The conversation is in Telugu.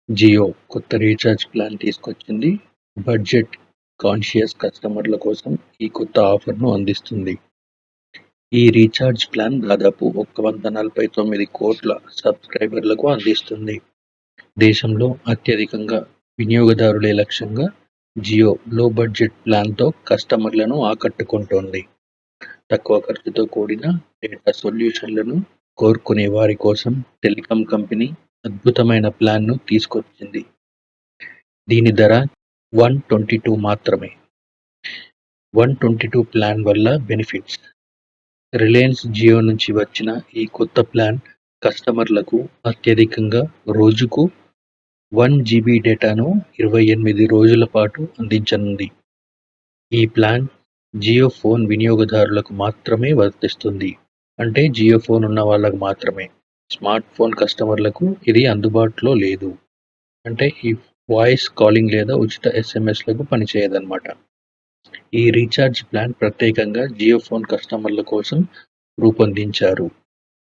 జియో కొత్త రీఛార్జ్ ప్లాన్ తీసుకొచ్చింది. బడ్జెట్ కాన్షియస్ కస్టమర్ల కోసం ఈ కొత్త ఆఫర్‌ను అందిస్తుంది. ఈ రీఛార్జ్ ప్లాన్ దాదాపు 149,00,00,000 సబ్‌స్క్రైబర్లకు అందిస్తుంది. దేశంలో అత్యధికంగా వినియోగదారులే లక్ష్యంగా జియో లో బడ్జెట్ ప్లాన్‌తో కస్టమర్లను ఆకట్టుకుంటోంది. తక్కువ ఖర్చుతో కూడిన డేటా సొల్యూషన్లను కోరుకునే వారి కోసం టెలికాం కంపెనీ అద్భుతమైన ప్లాన్‌ను తీసుకొచ్చింది. దీని ధర 122 మాత్రమే. 122 ప్లాన్ వల్ల బెనిఫిట్స్: రిలయన్స్ జియో నుంచి వచ్చిన ఈ కొత్త ప్లాన్ కస్టమర్లకు అత్యధికంగా రోజుకు 1 జీబీ డేటాను 28 రోజుల పాటు అందించనుంది. ఈ ప్లాన్ జియో ఫోన్ వినియోగదారులకు మాత్రమే వర్తిస్తుంది. అంటే జియో ఫోన్ ఉన్న వాళ్ళకు మాత్రమే. స్మార్ట్ ఫోన్ కస్టమర్లకు ఇది అందుబాటులో లేదు. అంటే ఈ వాయిస్ కాలింగ్ లేదా ఉచిత ఎస్ఎంఎస్‌లకు పనిచేయదన్నమాట. ఈ రీఛార్జ్ ప్లాన్ ప్రత్యేకంగా జియో ఫోన్ కస్టమర్ల కోసం రూపొందించారు.